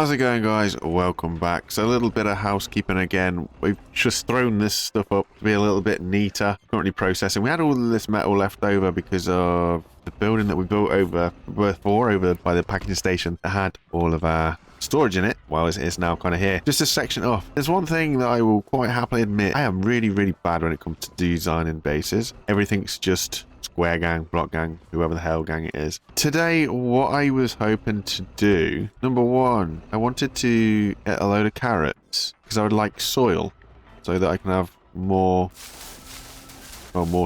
How's it going, guys? Welcome back. So a little bit of housekeeping again. We've just thrown this stuff up to be a little bit neater. Currently processing. We had all of this metal left over because of the building that we built over by the packing station that had all of our storage in it. Well, it's now kind of here. Just a section off. There's one thing that I will quite happily admit. I am really bad when it comes to designing bases. Everything's just square gang, block gang, whoever the hell gang it is. Today, what I was hoping to do, number one, I wanted to get a load of carrots because I would like soil so that I can have more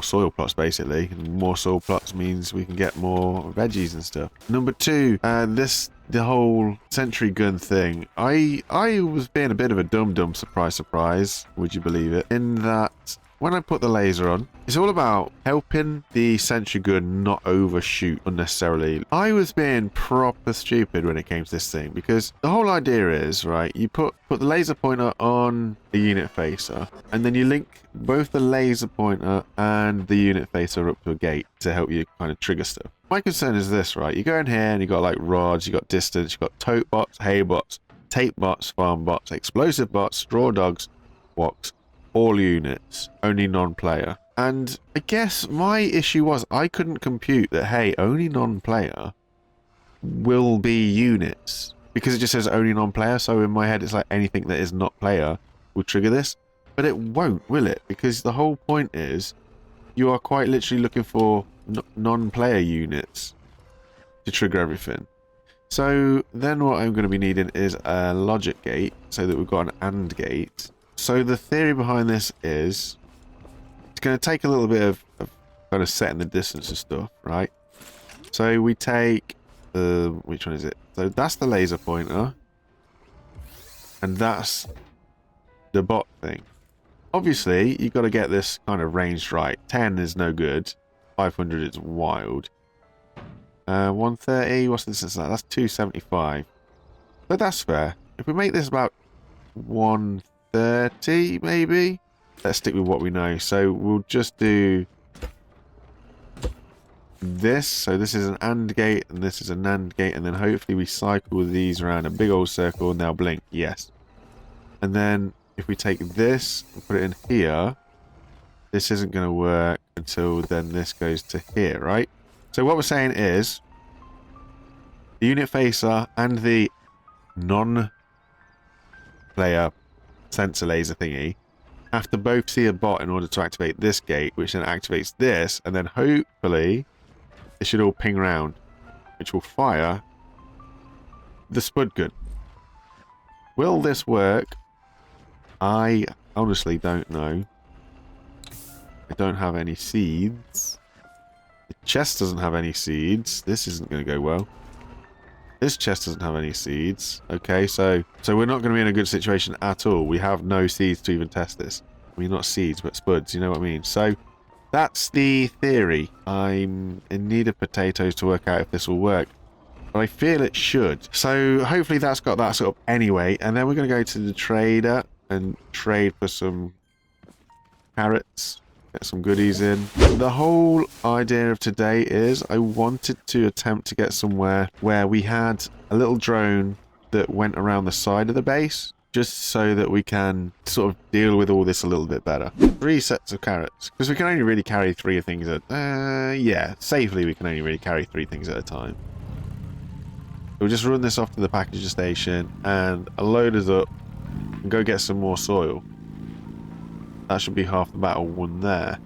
soil plots basically. And more soil plots means we can get more veggies and stuff. Number two, the whole sentry gun thing. I was being a bit of a dum-dum, surprise, would you believe it, in that when I put the laser on, it's all about helping the sentry gun not overshoot unnecessarily. I was being proper stupid when it came to this thing because the whole idea is, right, you put the laser pointer on the unit facer and then you link both the laser pointer and the unit facer up to a gate to help you kind of trigger stuff. My concern is this, right, you go in here and you got like rods, you got distance, you got tote bots, hay bots, tape bots, farm bots, explosive bots, straw dogs, woks. All units, only non-player. And I guess my issue was I couldn't compute that, hey, only non-player will be units. Because it just says only non-player, so in my head it's like anything that is not player will trigger this. But it won't, will it? Because the whole point is you are quite literally looking for non-player units to trigger everything. So then what I'm going to be needing is a logic gate so that we've got an AND gate. So the theory behind this is it's going to take a little bit of kind of setting the distance and stuff, right? So we take which one is it? So that's the laser pointer, and that's the bot thing. Obviously, you've got to get this kind of ranged right. 10 is no good. 500 is wild. 130. What's the distance? That's 275. But that's fair. If we make this about 130 maybe, let's stick with what we know. So we'll just do this. So this is an AND gate and this is a NAND gate, and then hopefully we cycle these around a big old circle and they'll blink. Yes. And then if we take this and put it in here, this isn't going to work until then this goes to here, right? So what we're saying is the unit facer and the non-player sensor laser thingy have to both see a bot in order to activate this gate, which then activates this, and then hopefully it should all ping around, which will fire the spud gun. Will this work? I honestly don't know. I don't have any seeds. The chest doesn't have any seeds. This isn't going to go well. This chest doesn't have any seeds. Okay, so we're not going to be in a good situation at all. We have no seeds to even test this. I mean, not seeds, but spuds, you know what I mean? So that's the theory. I'm in need of potatoes to work out if this will work, but I feel it should. So hopefully that's got that sort of anyway, and then we're going to go to the trader and trade for some carrots. Get some goodies in. The whole idea of today is I wanted to attempt to get somewhere where we had a little drone that went around the side of the base, just so that we can sort of deal with all this a little bit better. 3 sets of carrots, because we can only really carry 3 things at safely we can only really carry 3 things at a time. We'll just run this off to the package station and load us up and go get some more soil. That should be half the battle won there.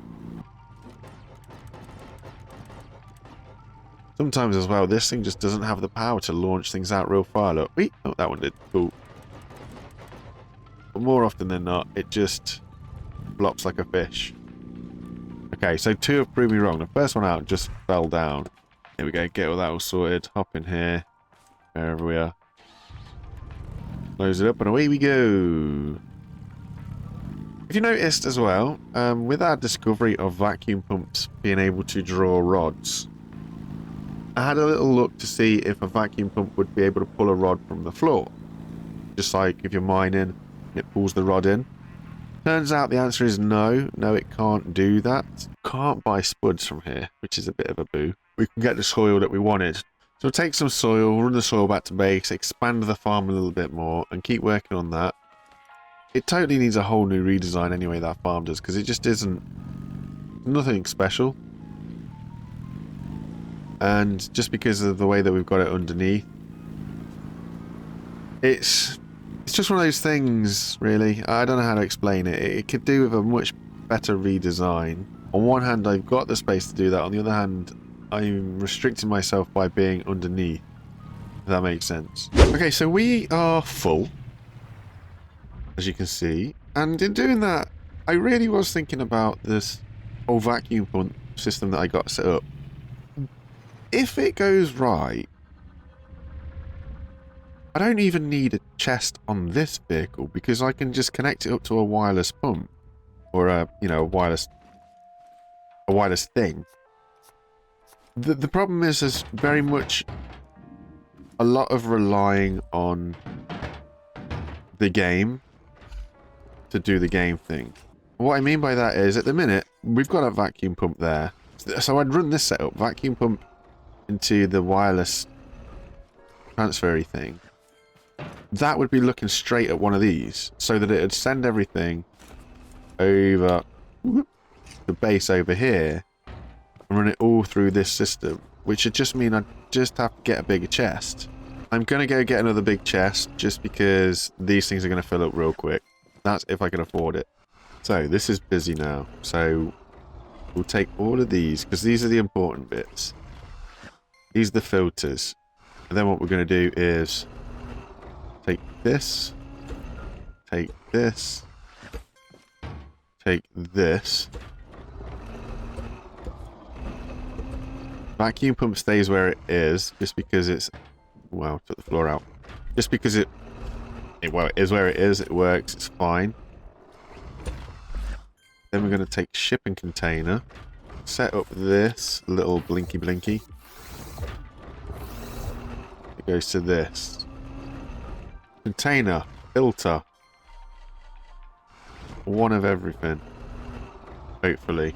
Sometimes as well, this thing just doesn't have the power to launch things out real far. Look, oh, that one did. Cool. But more often than not, it just flops like a fish. Okay, so 2 have proved me wrong. The first one out just fell down. Here we go. Get all that all sorted. Hop in here. Wherever we are. Close it up and away we go. If you noticed as well, with our discovery of vacuum pumps being able to draw rods, I had a little look to see if a vacuum pump would be able to pull a rod from the floor. Just like if you're mining, it pulls the rod in. Turns out the answer is no. No, it can't do that. Can't buy spuds from here, which is a bit of a boo. We can get the soil that we wanted. So we'll take some soil, run the soil back to base, expand the farm a little bit more, and keep working on that. It totally needs a whole new redesign anyway, that farm does, because it just isn't nothing special. And just because of the way that we've got it underneath, it's just one of those things, really. I don't know how to explain it. It could do with a much better redesign. On one hand, I've got the space to do that. On the other hand, I'm restricting myself by being underneath. If that makes sense. Okay, so we are full, as you can see. And in doing that, I really was thinking about this whole vacuum pump system that I got set up. If it goes right, I don't even need a chest on this vehicle because I can just connect it up to a wireless pump or a wireless thing. The problem is there's very much a lot of relying on the game to do the game thing. What I mean by that is at the minute we've got a vacuum pump there, so I'd run this setup, vacuum pump into the wireless transfery thing. That would be looking straight at one of these, so that it would send everything over the base over here and run it all through this system, which would just mean I'd just have to get a bigger chest. I'm going to go get another big chest just because these things are going to fill up real quick. That's if I can afford it. So this is busy now, so we'll take all of these because these are the important bits. These are the filters. And then what we're going to do is take this, take this, take this. Vacuum pump stays where it is just because it's, well, took the floor out. Just because it is where it is, it works, it's fine. Then we're going to take shipping container, set up this little blinky blinky. It goes to this. Container, filter. One of everything. Hopefully.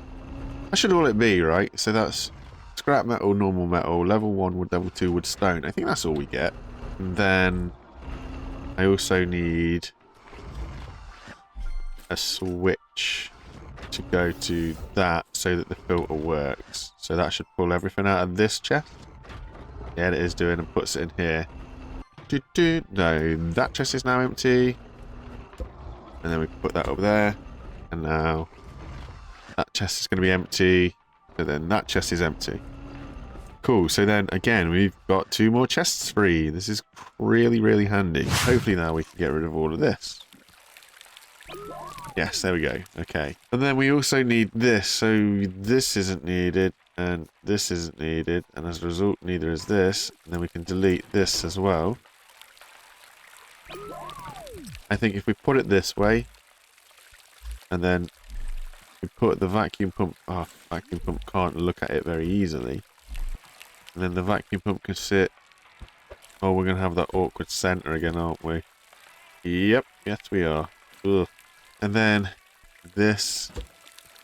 That should all it be, right? So that's scrap metal, normal metal, level 1 wood, level 2 wood, stone. I think that's all we get. And then I also need a switch to go to that so that the filter works. So that should pull everything out of this chest. Yeah, it is doing, and puts it in here. No, that chest is now empty. And then we can put that up there. And now that chest is going to be empty. So then that chest is empty. Cool, so then again, we've got 2 more chests free. This is really, really handy. Hopefully now we can get rid of all of this. Yes, there we go. Okay. And then we also need this. So this isn't needed. And this isn't needed. And as a result, neither is this. And then we can delete this as well. I think if we put it this way, and then we put the vacuum pump, vacuum pump can't look at it very easily. And then the vacuum pump can sit, oh, we're going to have that awkward center again, aren't we? Yep, yes we are. Ugh. And then this,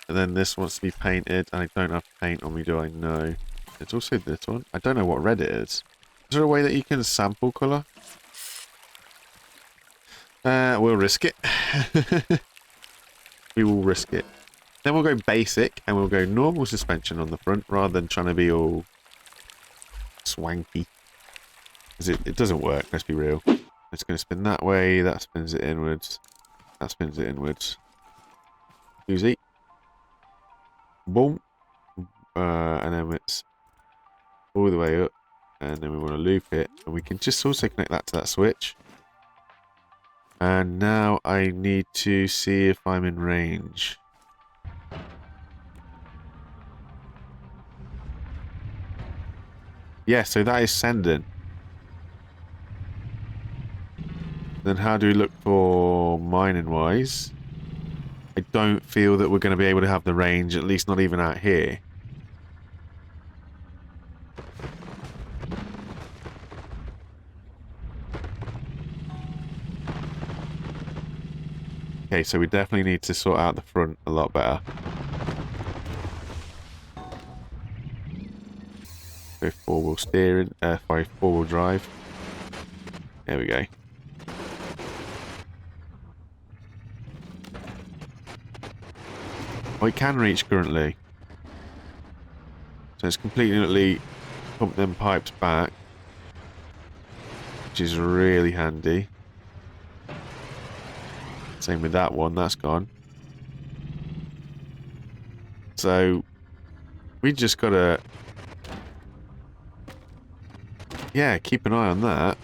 and then this wants to be painted, and I don't have paint on me, do I? No. It's also this one. I don't know what red it is. Is there a way that you can sample colour? We'll risk it. We will risk it. Then we'll go basic, and we'll go normal suspension on the front, rather than trying to be all swanky. Because it doesn't work, let's be real. It's going to spin that way, that spins it inwards. That spins it inwards. Easy. Boom. And then it's all the way up. And then we want to loop it. And we can just also connect that to that switch. And now I need to see if I'm in range. Yeah, so that is sending. Then how do we look for mining wise? I don't feel that we're going to be able to have the range, at least not even out here. Okay, so we definitely need to sort out the front a lot better. Go four-wheel steering, four-wheel drive. There we go. Oh, it can reach currently. So it's completely pumped them pipes back, which is really handy. Same with that one, that's gone. So we just gotta, yeah, keep an eye on that.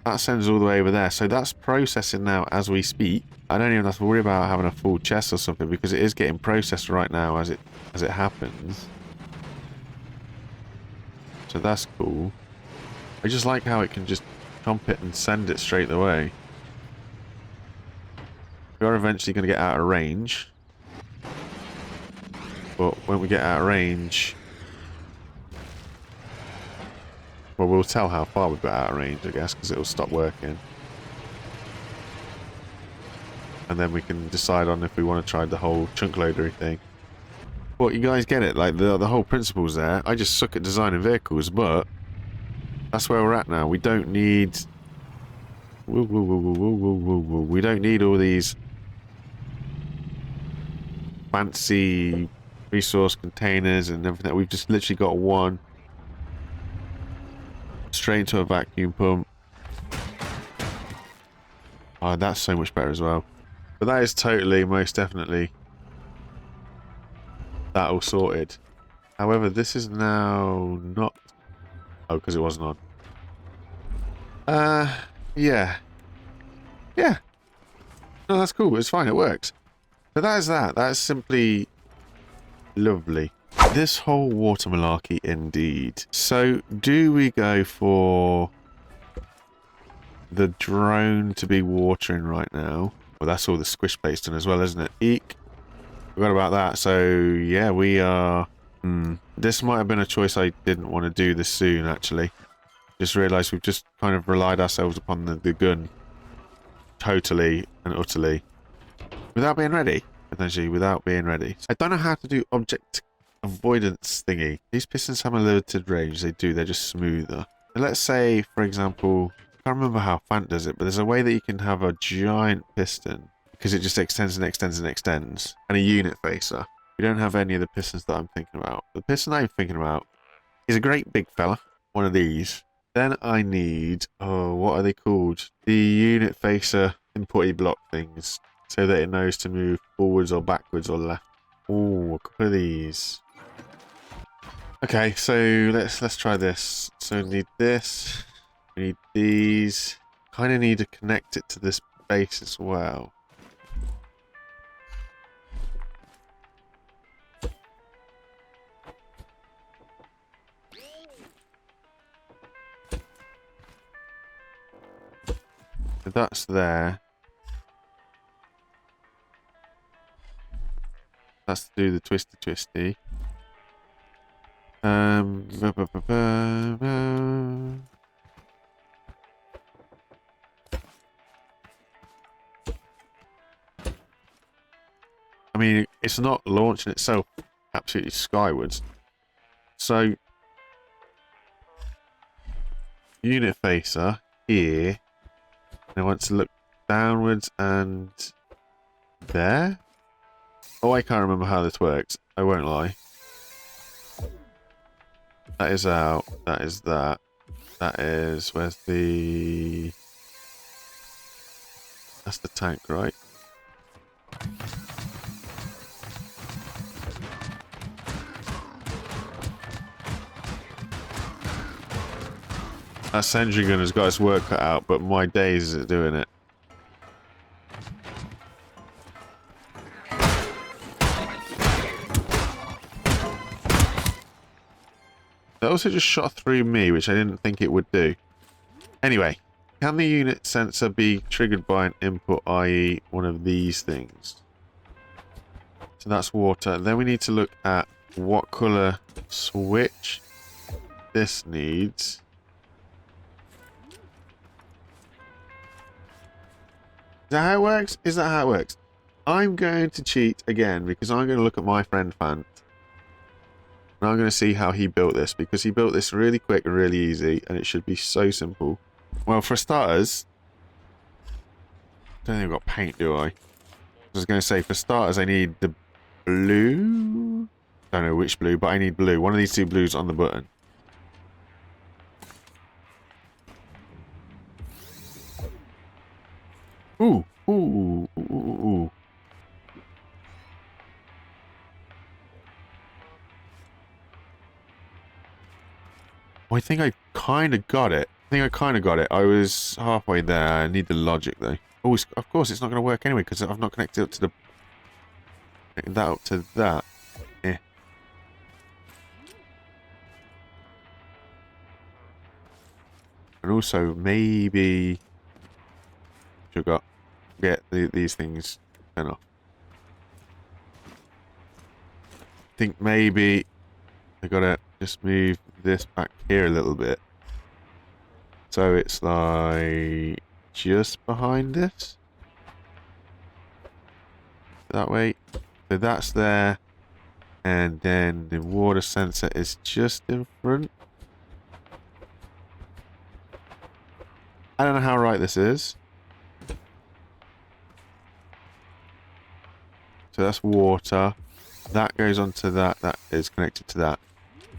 That sends all the way over there. So that's processing now as we speak. I don't even have to worry about having a full chest or something because it is getting processed right now as it happens. So that's cool. I just like how it can just dump it and send it straight away. We are eventually going to get out of range. But when we get out of range... Well, we'll tell how far we've got out of range, I guess, because it'll stop working. And then we can decide on if we want to try the whole chunk loadery thing. But you guys get it, like the whole principle's there. I just suck at designing vehicles, but that's where we're at now. We don't need... We don't need all these fancy resource containers and everything. We've just literally got one straight into a vacuum pump. Oh, that's so much better as well. But that is totally, most definitely, that all sorted. However, this is now not... Oh, because it wasn't on. Yeah. Yeah. No, that's cool. It's fine. It works. So that is that. That is simply lovely. This whole water malarkey indeed. So, do we go for the drone to be watering right now? Well, that's all the squish based on as well, isn't it? Eek. Forgot about that. So, yeah, we are... This might have been a choice I didn't want to do this soon, actually. Just realised we've just kind of relied ourselves upon the gun totally and utterly. Without being ready. Potentially, without being ready. I don't know how to do object avoidance thingy. These pistons have a limited range. They do. They're just smoother. So let's say, for example... I can't remember how Fant does it, but there's a way that you can have a giant piston because it just extends and extends and extends, and a unit facer. We don't have any of the pistons that I'm thinking about. The piston I'm thinking about is a great big fella, one of these. Then I need, oh, what are they called? The unit facer inputty block things, so that it knows to move forwards or backwards or left. Oh, a couple of these. Okay, so let's try this. So we need this. We need these. Kind of need to connect it to this base as well. So that's there. That's to do the twisty. I mean, it's not launching itself absolutely skywards. So, unit facer here. And I want to look downwards and there. Oh, I can't remember how this works. I won't lie. That is out. That is that. That is... Where's the... That's the tank, right? That sentry gun has got its work cut out, but my days is it doing it. It also just shot through me, which I didn't think it would do. Anyway, can the unit sensor be triggered by an input, i.e. one of these things? So that's water. Then we need to look at what colour switch this needs. Is that how it works? Is that how it works? I'm going to cheat again because I'm going to look at my friend Fant. And I'm going to see how he built this, because he built this really quick and really easy, and it should be so simple. Well, for starters, I don't think I've got paint, do I? I was going to say, for starters, I need the blue. Don't know which blue, but I need blue. One of these two blues on the button. Ooh, ooh, ooh, ooh, ooh. Oh, I think I kind of got it. I was halfway there. I need the logic, though. Oh, of course, it's not going to work anyway, because I've not connected up to the... Connected that up to that. Eh. And also, maybe... Sugar. Get these things turned off. I think maybe I gotta just move this back here a little bit. So it's like just behind this. That way. So that's there. And then the water sensor is just in front. I don't know how right this is. So that's water. That goes onto that. That is connected to that.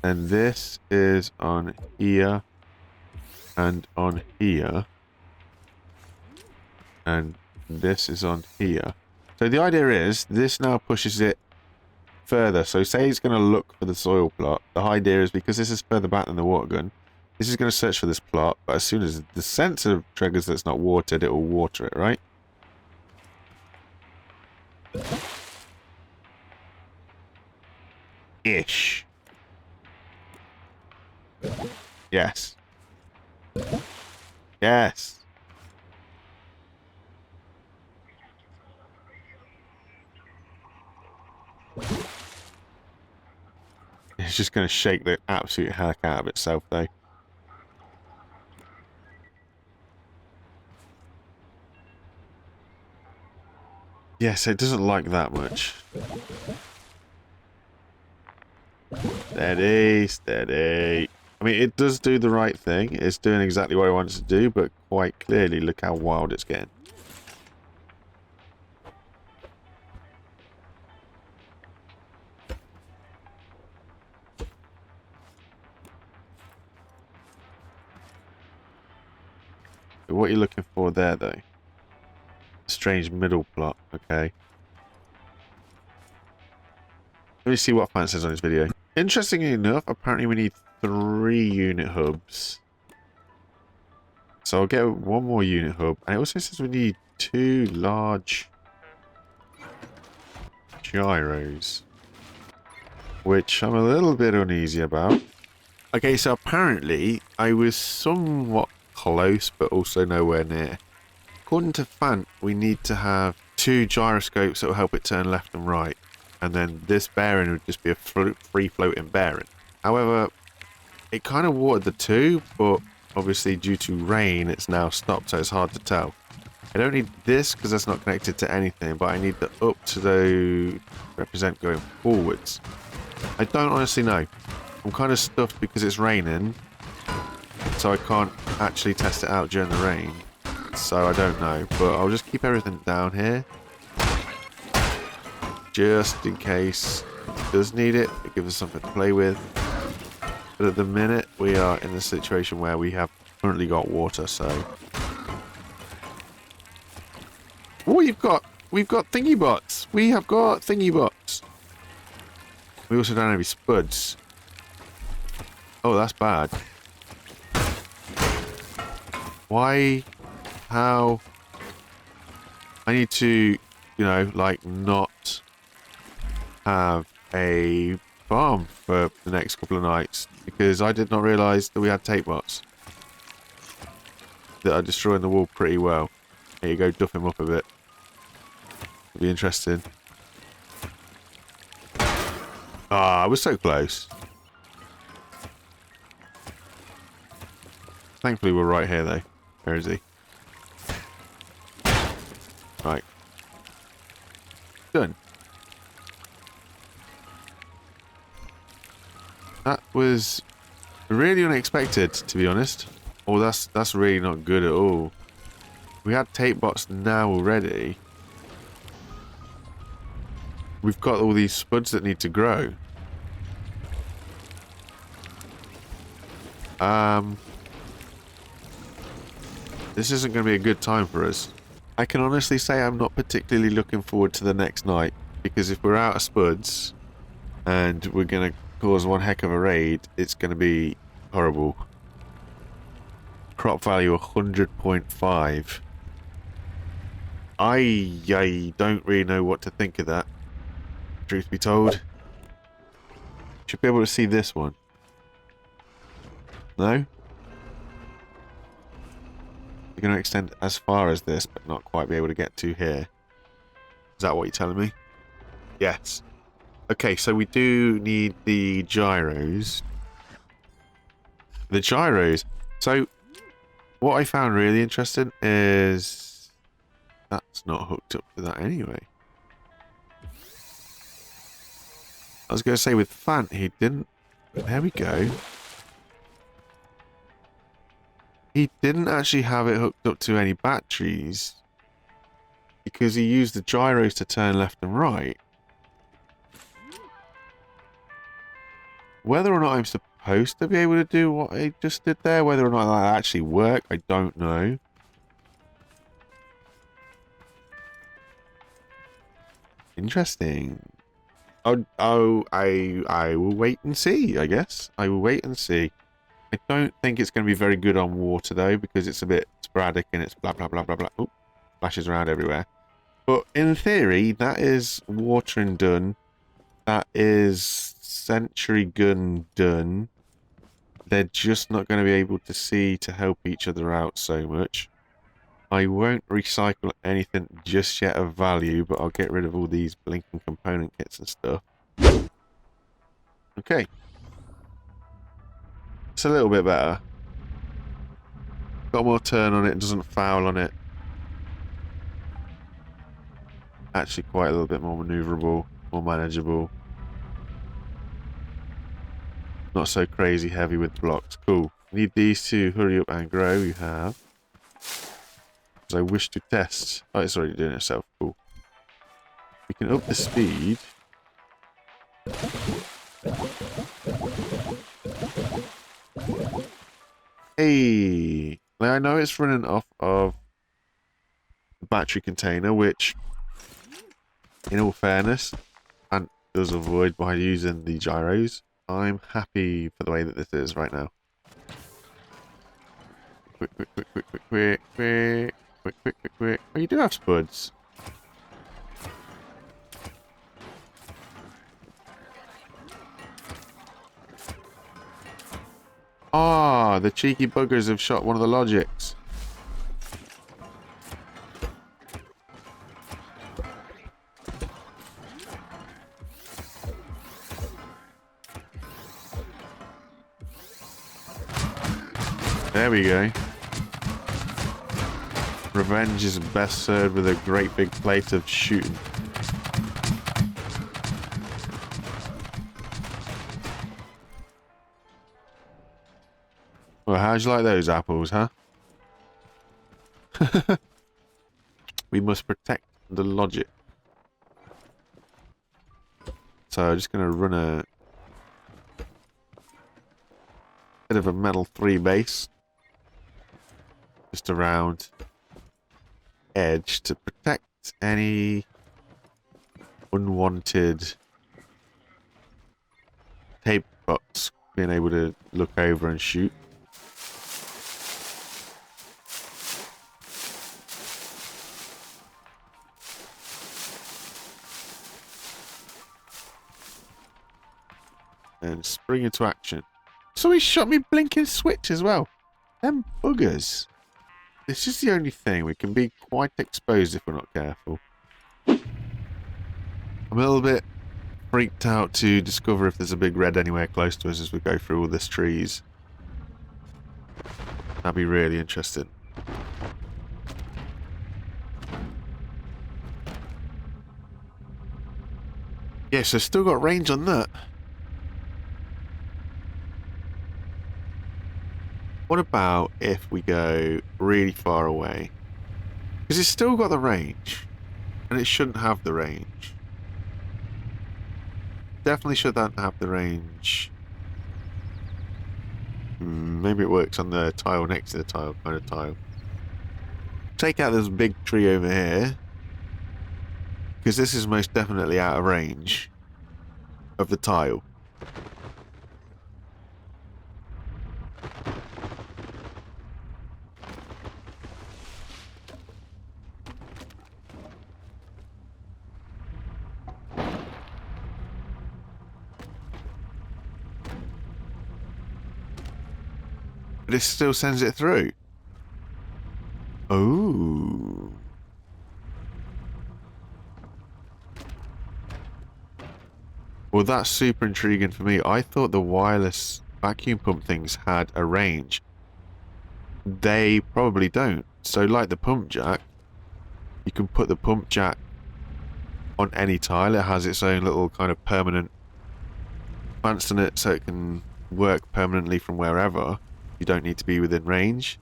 And this is on here. And on here. And this is on here. So the idea is, this now pushes it further. So say it's going to look for the soil plot. The idea is, because this is further back than the water gun, this is going to search for this plot. But as soon as the sensor triggers that it's not watered, it will water it, right? Ish. Yes. Yes. It's just going to shake the absolute heck out of itself, though. Yes, it doesn't like that much. Steady, steady. I mean, it does do the right thing. It's doing exactly what I want it to do, but quite clearly, look how wild it's getting. What are you looking for there, though? Strange middle plot. Okay. Let me see what Fant says on his video. Interestingly enough, apparently we need 3 unit hubs. So I'll get 1 more unit hub. And it also says we need 2 large gyros, which I'm a little bit uneasy about. Okay, so apparently I was somewhat close, but also nowhere near. According to Fant, we need to have 2 gyroscopes that will help it turn left and right. And then this bearing would just be a free floating bearing. However, it kind of watered the 2, but obviously due to rain, it's now stopped, so it's hard to tell. I don't need this because that's not connected to anything, but I need the up to the represent going forwards. I don't honestly know. I'm kind of stuffed because it's raining, so I can't actually test it out during the rain. So I don't know, but I'll just keep everything down here. Just in case it does need it. It gives us something to play with. But at the minute, we are in a situation where we have currently got water, so... Oh, we've got thingy bots. We have got thingy bots. We also don't have any spuds. Oh, that's bad. Why? How? I need to, you know, like, not have a farm for the next couple of nights, because I did not realise that we had Tapebots that are destroying the wool pretty well. Here you go, duff him up a bit. It'll be interesting. Ah, I was so close. Thankfully we're right here though. Where is he? Right. Done. That was really unexpected, to be honest. Oh, that's really not good at all. We had Tapebots now already. We've got all these spuds that need to grow. This isn't going to be a good time for us. I can honestly say I'm not particularly looking forward to the next night, because if we're out of spuds and we're going to cause one heck of a raid, it's going to be horrible. Crop value 100.5. I don't really know what to think of that, truth be told. Should be able to see this one. No? You're going to extend as far as this, but not quite be able to get to here. Is that what you're telling me? Yes. Okay, so we do need the gyros. The gyros. So, what I found really interesting is that's not hooked up to that anyway. I was going to say with Fant, he didn't... There we go. He didn't actually have it hooked up to any batteries because he used the gyros to turn left and right. Whether or not I'm supposed to be able to do what I just did there, whether or not that actually worked, I don't know. Interesting. I will wait and see, I guess. I will wait and see. I don't think it's going to be very good on water, though, because it's a bit sporadic and it's blah, blah, blah, blah, blah. Oop, flashes around everywhere. But in theory, that is watering done. That is sentry gun done. They're just not going to be able to see to help each other out so much. I won't recycle anything just yet of value, but I'll get rid of all these blinking component kits and stuff. Okay. It's a little bit better. Got more turn on it, doesn't foul on it. Actually quite a little bit more maneuverable, more manageable. Not so crazy heavy with blocks. Cool. Need these to hurry up and grow. You have. Because I wish to test. Oh, it's already doing it itself. Cool. We can up the speed. Hey! Now I know it's running off of the battery container, which, in all fairness, Ant does avoid by using the gyros. I'm happy for the way that this is right now. Quick, quick, quick, quick, quick, quick, quick, quick, quick, quick, quick. Oh, you do have spuds. Ah, the cheeky buggers have shot one of the logics. There we go. Revenge is best served with a great big plate of shooting. Well, how'd you like those apples, huh? We must protect the logic. So I'm just going to run a bit of a metal 3 base just around edge to protect any unwanted Tapebots being able to look over and shoot. And spring into action. So he shot me blinking switch as well. Them buggers. This is the only thing. We can be quite exposed if we're not careful. I'm a little bit freaked out to discover if there's a big red anywhere close to us as we go through all this trees. That'd be really interesting. Yeah, so still got range on that. What about if we go really far away? Because it's still got the range. And it shouldn't have the range. Definitely shouldn't have the range. Maybe it works on the tile next to the tile, kind of tile. Take out this big tree over here. Because this is most definitely out of range of the tile. But it still sends it through. Oh. Well, that's super intriguing for me. I thought the wireless vacuum pump things had a range. They probably don't. So like the pump jack, you can put the pump jack on any tile. It has its own little kind of permanent fans in it, so it can work permanently from wherever. You don't need to be within range.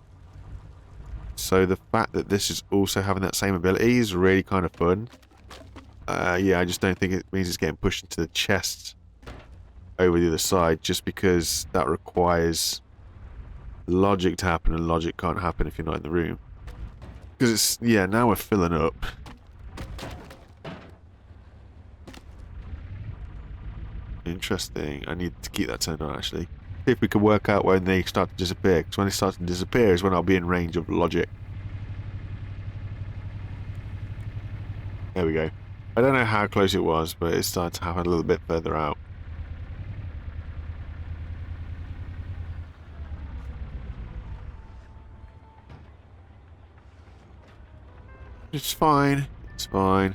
So the fact that this is also having that same ability is really kind of fun. Yeah, I just don't think it means it's getting pushed into the chest over the other side, just because that requires logic to happen, and logic can't happen if you're not in the room. Because it's, yeah, now we're filling up. Interesting. I need to keep that turned on, actually. See if we can work out when they start to disappear, because when they start to disappear is when I'll be in range of logic. There we go. I don't know how close it was, but it started to happen a little bit further out. It's fine. It's fine.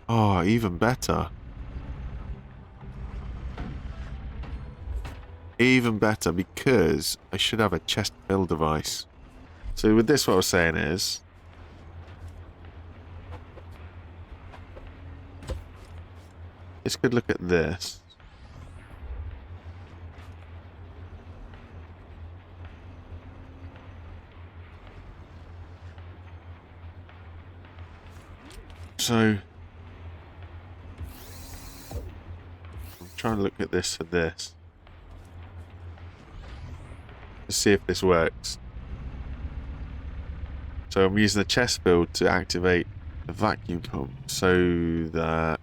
Oh, even better. Even better, because I should have a chest fill device. So with this, what I was saying is, let's good look at this. So I'm trying to look at this for this. To see if this works. So I'm using the chest build to activate the vacuum pump so that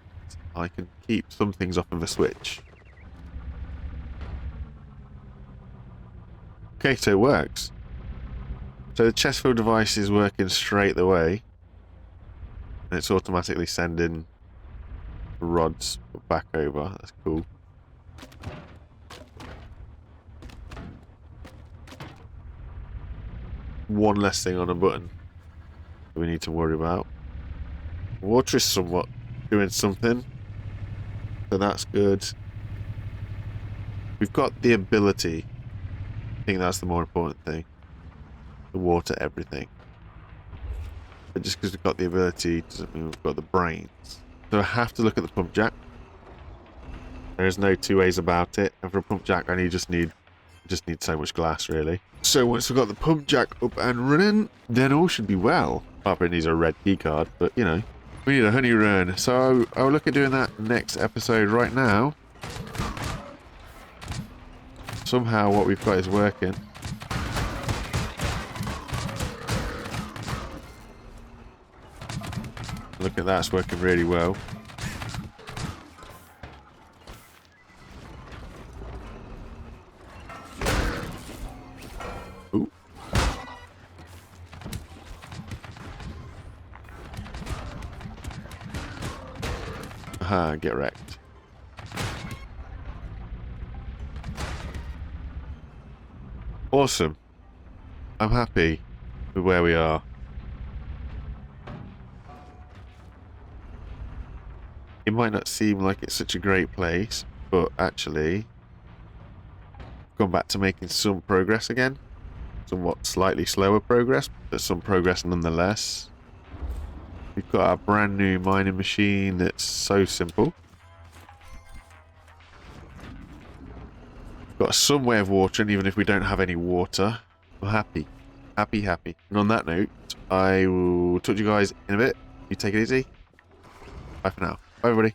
I can keep some things off of the switch. Okay, so it works. So the chest fill device is working straight away. And it's automatically sending rods back over. That's cool. One less thing on a button that we need to worry about. Water is somewhat doing something, so that's good. We've got the ability. I think that's the more important thing. To water everything. But just because we've got the ability doesn't mean we've got the brains. So I have to look at the pump jack. There is no two ways about it. And for a pump jack, I just need so much glass, really. So once we've got the pump jack up and running, then all should be well. Apart from it needs a red key card, but you know, we need a honey run. So I'll look at doing that next episode. Right now, somehow what we've got is working. Look at that, it's working really well. Ooh. Aha, get wrecked. Awesome. I'm happy with where we are. It might not seem like it's such a great place, but actually, gone back to making some progress again. Somewhat slightly slower progress, but some progress nonetheless. We've got a brand new mining machine that's so simple. Got some way of watering, even if we don't have any water. I'm happy. Happy, happy. And on that note, I will talk to you guys in a bit. You take it easy. Bye for now. Bye, everybody.